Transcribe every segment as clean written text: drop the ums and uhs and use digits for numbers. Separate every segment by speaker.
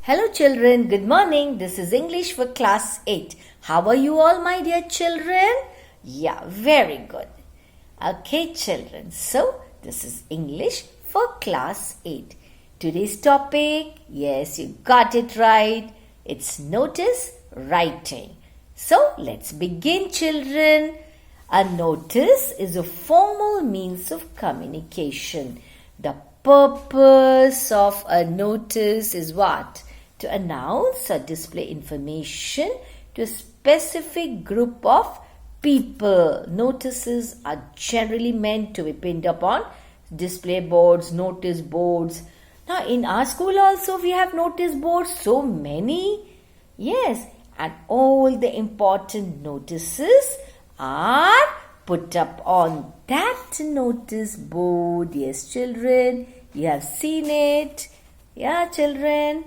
Speaker 1: Hello children, good morning. This is English for class 8. How are you all, my dear children? Yeah, very good. Okay children, so this is English for class 8. Today's topic, yes, you got it right. It's notice writing. So let's begin children. A notice is a formal means of communication. The purpose of a notice is what? To announce or display information to a specific group of people. Notices are generally meant to be pinned upon display boards, notice boards. Now in our school also we have notice boards, so many. Yes, and all the important notices are put up on that notice board. Yes, children, you have seen it. Yeah, children.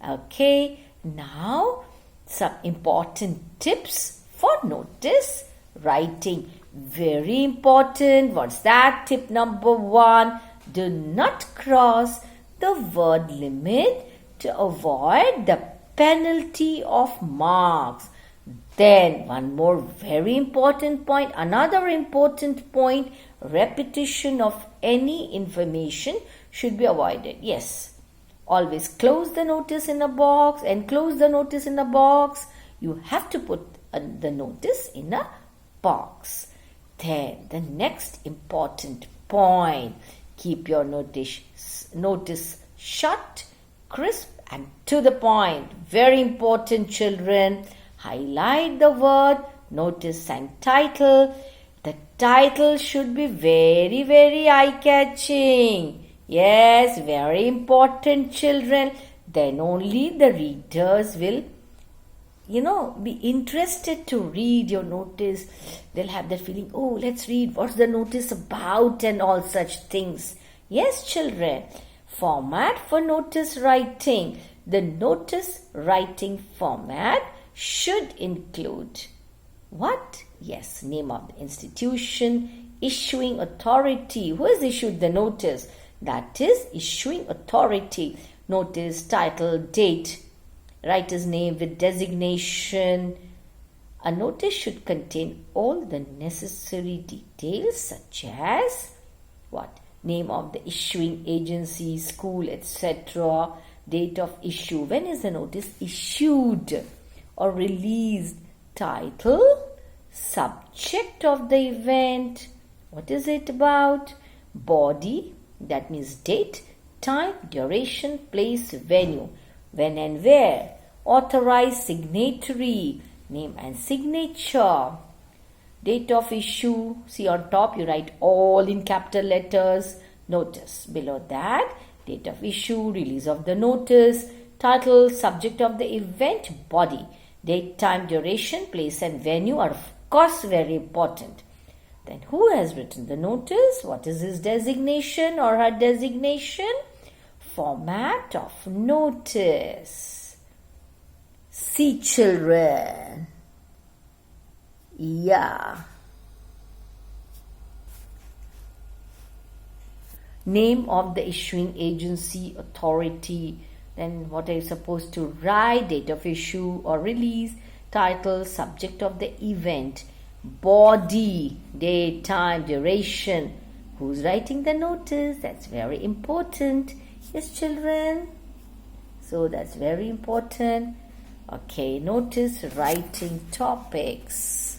Speaker 1: Okay, now some important tips for notice writing. Very important. What's that? Tip number 1. Do not cross the word limit to avoid the penalty of marks. Then one more very important point, another important point, repetition of any information should be avoided. Yes, always close the notice in a box and close the notice in a box. You have to put the notice in a box. Then the next important point, keep your notice short, crisp and to the point. Very important children. Highlight the word, notice and title. The title should be very, very eye-catching. Yes, very important children. Then only the readers will, be interested to read your notice. They'll have that feeling, oh, let's read. What's the notice about and all such things. Yes, children. Format for notice writing. The notice writing format should include what? Yes, name of the institution, issuing authority. Who has issued the notice? That is issuing authority. Notice, title, date, writer's name with designation. A notice should contain all the necessary details such as what? Name of the issuing agency, school, etc. Date of issue. When is the notice issued or released? Title, subject of the event, what is it about? Body, that means date, time, duration, place, venue, when and where. Authorized signatory, name and signature. Date of issue, see on top you write all in capital letters. Notice, below that, date of issue, release of the notice. Title, subject of the event, body. Date, time, duration, place and venue are of course very important. Then who has written the notice? What is his designation or her designation? Format of notice. See children. Yeah. Name of the issuing agency, authority. Then what are you supposed to write? Date of issue or release, title, subject of the event, body, date, time, duration. Who's writing the notice? That's very important. Yes, children. So that's very important. Okay, notice writing topics.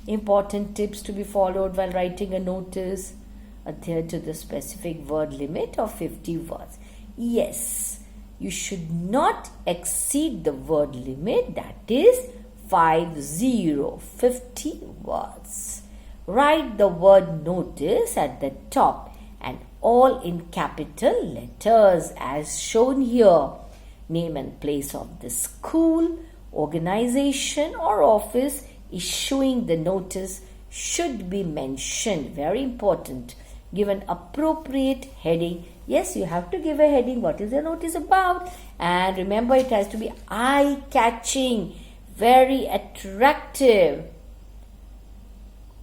Speaker 1: Important tips to be followed while writing a notice. Adhere to the specific word limit of 50 words. Yes, you should not exceed the word limit, that is 50 words. Write the word notice at the top and all in capital letters as shown here. Name and place of the school, organization or office issuing the notice should be mentioned. Very important. Give an appropriate heading. Yes, you have to give a heading. What is the notice about? And remember, it has to be eye-catching, very attractive.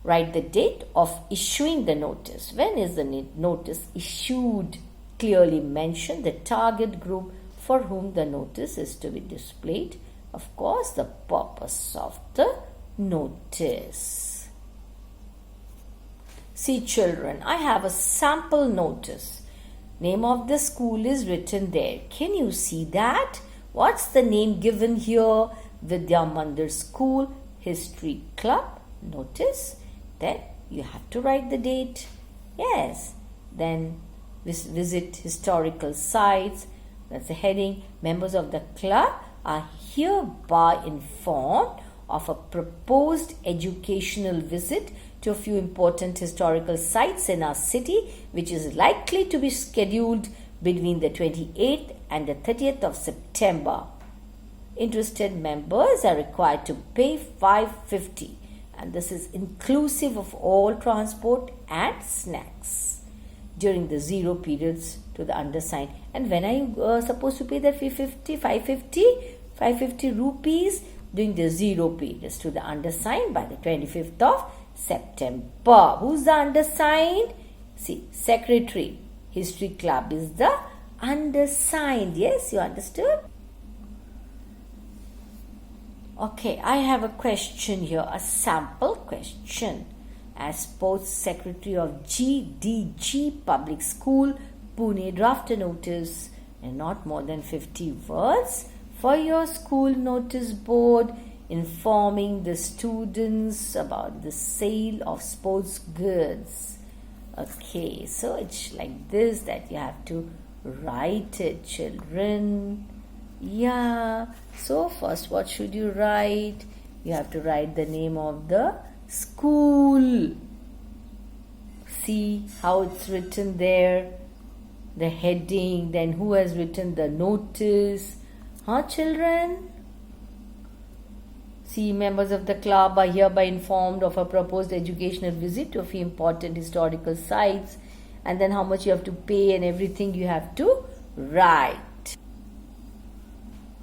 Speaker 1: Write the date of issuing the notice. When is the notice issued? clearly mention the target group for whom the notice is to be displayed. Of course, the purpose of the notice. See children, I have a sample notice. Name of the school is written there. Can you see that? What's the name given here? Vidya Mandir School History Club. Notice. Then you have to write the date. Yes. Then visit historical sites. That's the heading. Members of the club are hereby informed of a proposed educational visit to a few important historical sites in our city, which is likely to be scheduled between the 28th and the 30th of September. Interested members are required to pay $5.50, and this is inclusive of all transport and snacks during the zero periods to the undersigned. And when are you supposed to pay that fee? 550 rupees during the zero periods to the undersigned by the 25th of September. Who's the undersigned? See, secretary. History club is the undersigned. Yes, you understood? Okay, I have a question here, a sample question. As sports secretary of GDG Public School, Pune, draft a notice and not more than 50 words for your school notice board informing the students about the sale of sports goods. Okay, so it's like this that you have to write it, children. Yeah, so first what should you write? You have to write the name of the school. See how it's written there, the heading, then who has written the notice. Huh, children? See, members of the club are hereby informed of a proposed educational visit to a few important historical sites, and then how much you have to pay and everything you have to write.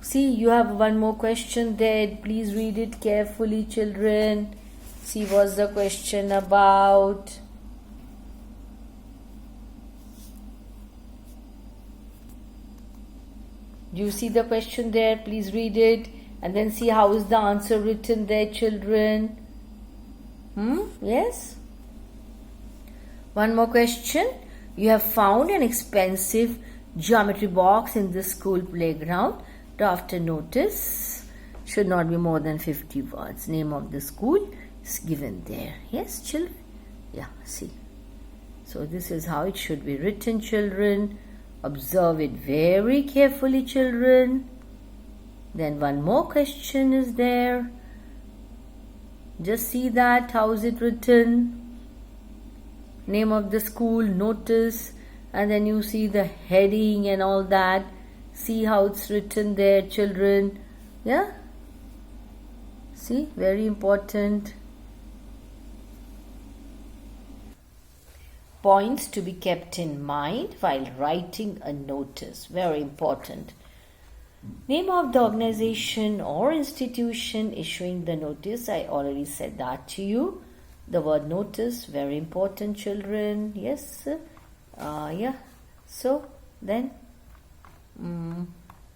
Speaker 1: See, you have one more question there. Please read it carefully, children. See what's the question about. Do you see the question there? Please read it and then see how is the answer written there, children. Yes? One more question. You have found an expensive geometry box in the school playground. Draft a notice. Should not be more than 50 words. Name of the school is given there. Yes, children? Yeah, see. So this is how it should be written, children. Observe it very carefully, children. Then one more question is there. Just see that. How is it written? Name of the school, notice, and then you see the heading and all that. See how it's written there, children. Yeah? See, very important. Points to be kept in mind while writing a notice. Very important. Name of the organization or institution issuing the notice. I already said that to you. The word notice, very important, children. Yes. Yeah. So then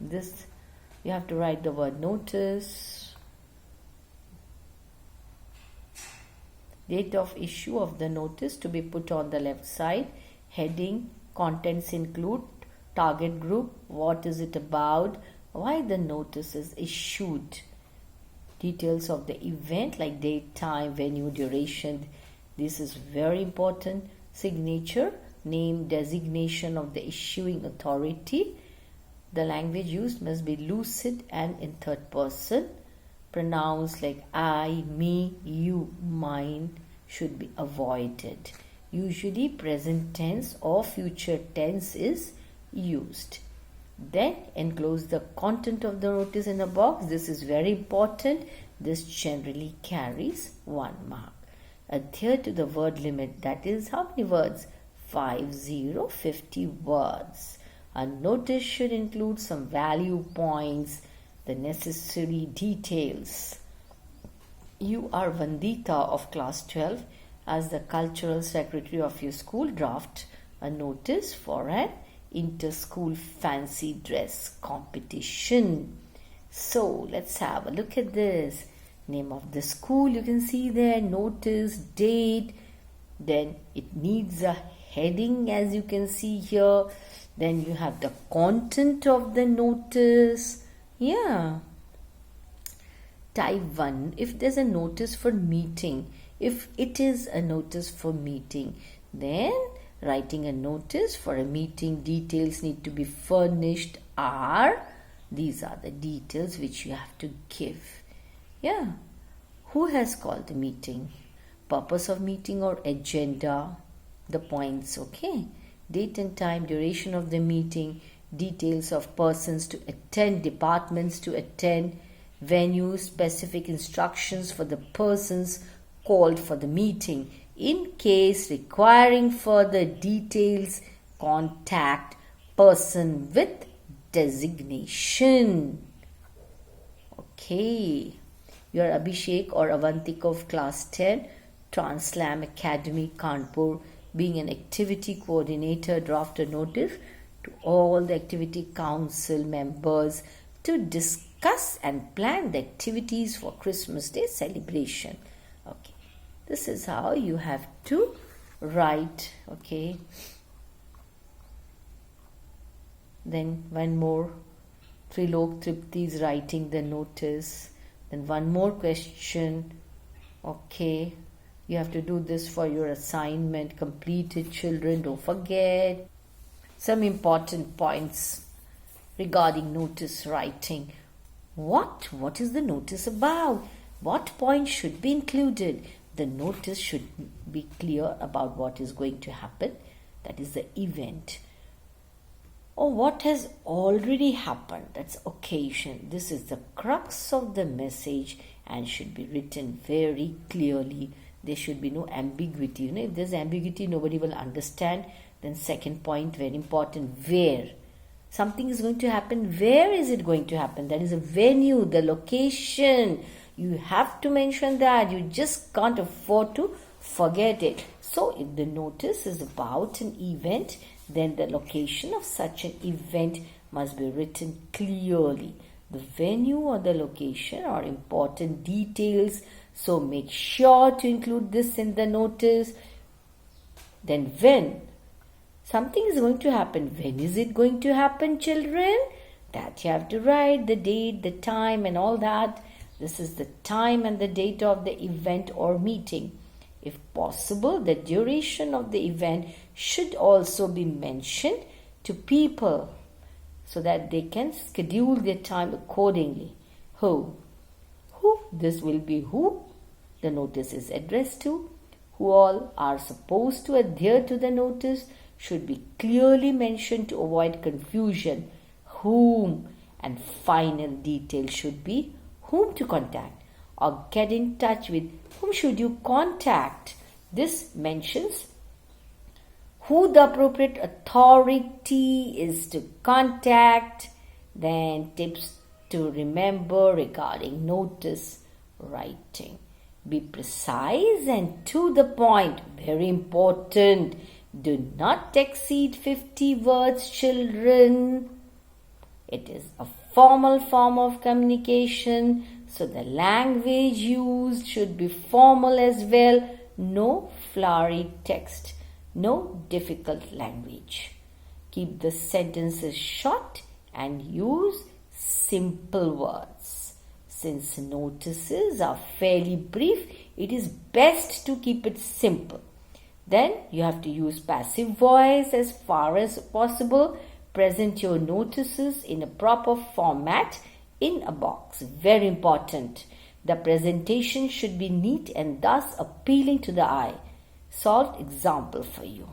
Speaker 1: this you have to write the word notice. Date of issue of the notice to be put on the left side. Heading, contents include, target group, what is it about, why the notice is issued. Details of the event like date, time, venue, duration. This is very important. Signature, name, designation of the issuing authority. The language used must be lucid and in third person. Pronouns like I, me, you, mine should be avoided. Usually present tense or future tense is used. Then enclose the content of the notice in a box. This is very important. This generally carries 1 mark. Adhere to the word limit. That is how many words? 50 words. A notice should include some value points, the necessary details. You are Vandita of class 12. As the cultural secretary of your school, draft a notice for an inter-school fancy dress competition. So let's have a look at this. Name of the school, you can see there, notice, date. Then it needs a heading, as you can see here. Then you have the content of the notice. Yeah. Type 1. If there's a notice for meeting, if it is a notice for meeting, then writing a notice for a meeting, details need to be furnished are, these are the details which you have to give. Yeah. Who has called the meeting? Purpose of meeting or agenda? The points, okay? Date and time, duration of the meeting, details of persons to attend, departments to attend, venue, specific instructions for the persons called for the meeting. In case requiring further details, contact person with designation. Okay. You are Abhishek or Avantika of class 10, Translam Academy, Kanpur. Being an activity coordinator, draft a notice to all the activity council members to discuss and plan the activities for Christmas Day celebration. Okay, this is how you have to write. Okay, then one more. Trilok Tripti is writing the notice. Then one more question. Okay, you have to do this for your assignment. Complete it, children. Don't forget. Some important points regarding notice writing. What is the notice about? What points should be included? The notice should be clear about what is going to happen. That is the event. Or what has already happened. That's occasion. This is the crux of the message and should be written very clearly. There should be no ambiguity. If there's ambiguity, nobody will understand. Then second point, very important, where. Something is going to happen. Where is it going to happen? That is a venue, the location. You have to mention that. You just can't afford to forget it. So if the notice is about an event, then the location of such an event must be written clearly. The venue or the location are important details, so make sure to include this in the notice. Then when something is going to happen, when is it going to happen, children? That you have to write the date, the time and all that. This is the time and the date of the event or meeting. If possible, the duration of the event should also be mentioned to people so that they can schedule their time accordingly. Who? This will be who the notice is addressed to. Who all are supposed to adhere to the notice should be clearly mentioned to avoid confusion. Whom, and final detail should be whom to contact or get in touch with. Whom should you contact? This mentions who the appropriate authority is to contact. Then tips to remember regarding notice writing. Be precise and to the point. Very important. Do not exceed 50 words, children. It is a formal form of communication, so the language used should be formal as well. No flowery text, no difficult language. Keep the sentences short and use simple words. Since notices are fairly brief, it is best to keep it simple. Then you have to use passive voice as far as possible. Present your notices in a proper format in a box. Very important. The presentation should be neat and thus appealing to the eye. Solved example for you.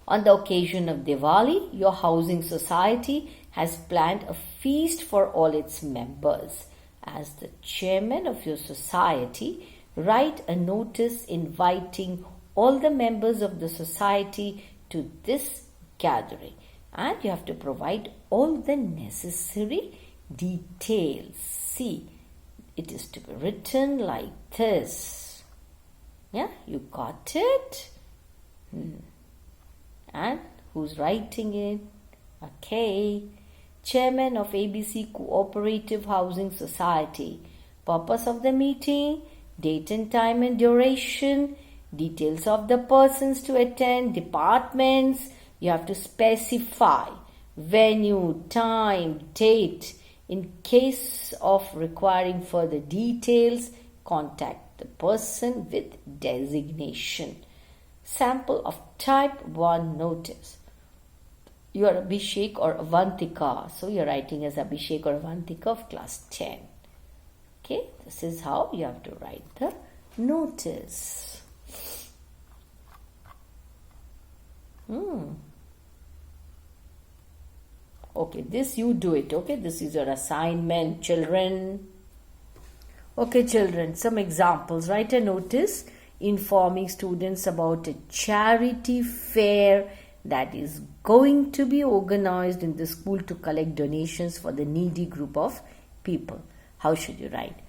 Speaker 1: On the occasion of Diwali, your housing society has planned a feast for all its members. As the chairman of your society, write a notice inviting all the members of the society to this gathering, and you have to provide all the necessary details. See, it is to be written like this. Yeah, you got it? And Who's writing it? Okay. Chairman of ABC Cooperative Housing Society. Purpose of the meeting, date and time and duration, details of the persons to attend, departments. You have to specify venue, time, date. In case of requiring further details, contact the person with designation. Sample of type 1 notice. You are Abhishek or Avantika. So you are writing as Abhishek or Avantika of class 10. Okay, this is how you have to write the notice. Okay, this you do it. Okay, this is your assignment, children. Okay, children, some examples. Write a notice informing students about a charity fair that is going to be organized in the school to collect donations for the needy group of people. How should you write?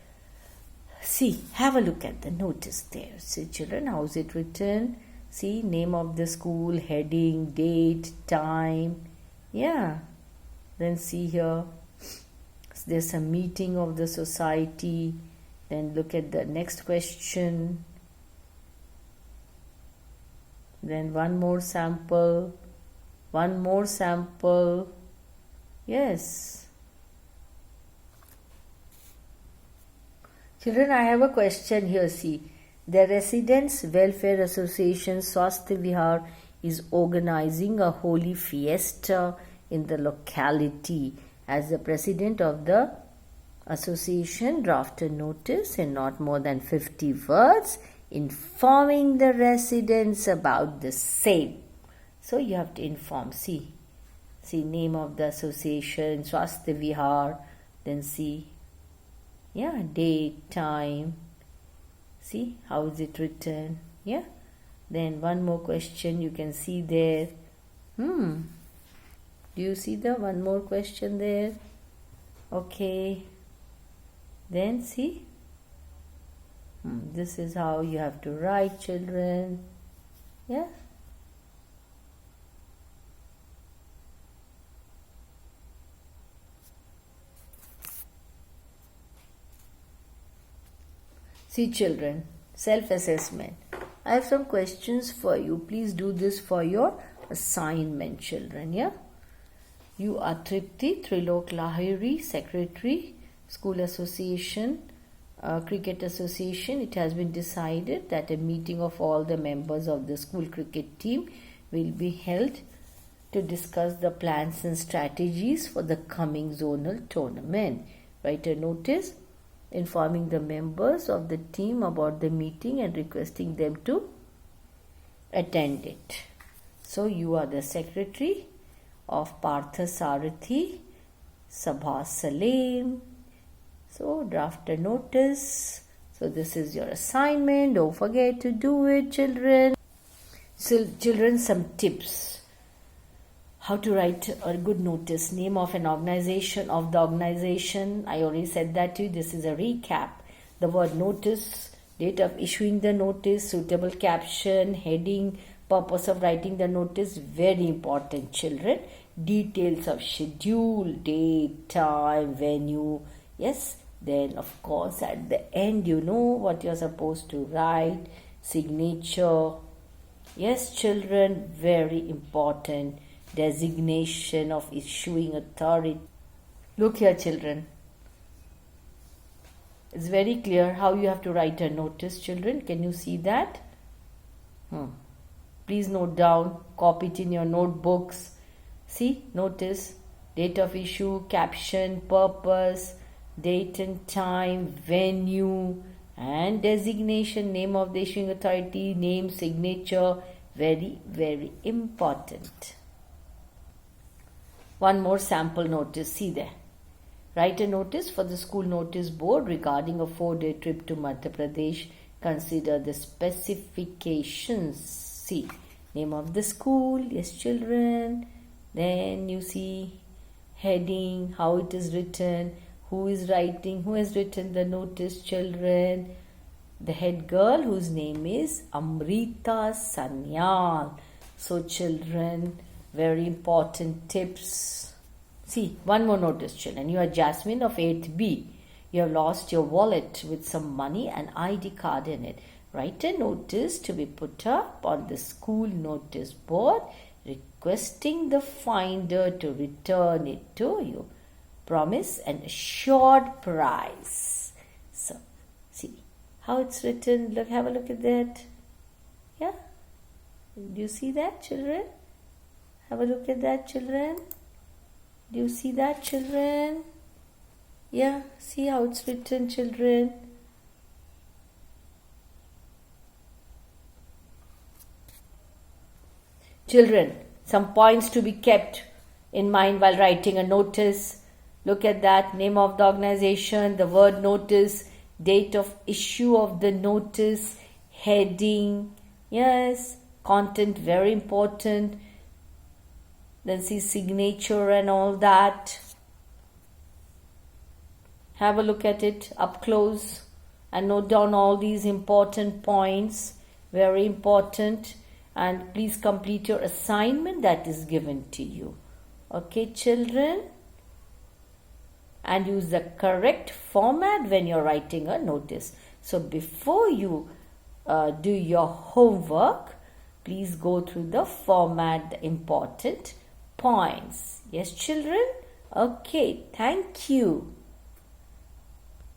Speaker 1: See, have a look at the notice there. See, children, how is it written? See, name of the school, heading, date, time. Yeah. Then see here, there's a meeting of the society. Then look at the next question. Then one more sample. One more sample. Yes. Children, I have a question here. See, the Residents Welfare Association Swasthya Vihar is organizing a holy fiesta in the locality. As the president of the association, draft a notice in not more than 50 words informing the residents about the same. So you have to inform. See name of the association, Swasthya Vihar. Then see, yeah, date, time. See how is it written? Yeah. Then one more question you can see there. Do you see the one more question there? Okay. Then see. This is how you have to write, children. Yeah. See, children, self-assessment. I have some questions for you. Please do this for your assignment, children. Yeah. You are Tripti Trilok Lahiri, Secretary, School Association, Cricket Association. It has been decided that a meeting of all the members of the school cricket team will be held to discuss the plans and strategies for the coming zonal tournament. Write a notice informing the members of the team about the meeting and requesting them to attend it. So you are the secretary of Partha Sarathi, Sabha Salim. So draft a notice. So this is your assignment. Don't forget to do it, children. So children, some tips. How to write a good notice. Name of an organization, of the organization. I already said that to you. This is a recap. The word notice, date of issuing the notice, suitable caption, heading, purpose of writing the notice. Very important, children. Details of schedule, date, time, venue. Yes. Then, of course, at the end, you know what you're supposed to write. Signature. Yes, children, very important. Designation of issuing authority. Look here, children. It's very clear how you have to write a notice, children. Can you see that? Please note down. Copy it in your notebooks. See, notice, date of issue, caption, purpose, date and time, venue, and designation, name of the issuing authority, name, signature. Very, very important. One more sample notice. See there. Write a notice for the school notice board regarding a 4-day trip to Madhya Pradesh. Consider the specifications. See, name of the school. Yes, children. Then you see heading, how it is written, who is writing, who has written the notice, children. The head girl, whose name is Amrita Sanyal. So children, Very important tips. See, one more notice, children. You are Jasmine of 8th B. You have lost your wallet with some money and ID card in it. Write a notice to be put up on the school notice board requesting the finder to return it to you. Promise an assured prize. So, see how it's written. Look, have a look at that. Yeah? Do you see that, children? Have a look at that, children. Do you see that, children? Yeah, see how it's written, children. Children, some points to be kept in mind while writing a notice. Look at that. Name of the organization, the word notice, date of issue of the notice, heading. Yes, content, very important. Then see signature and all that. Have a look at it up close and note down all these important points. Very important. And please complete your assignment that is given to you. Okay, children? And use the correct format when you're writing a notice. So before you do your homework, please go through the format, the important points. Yes, children? Okay, thank you.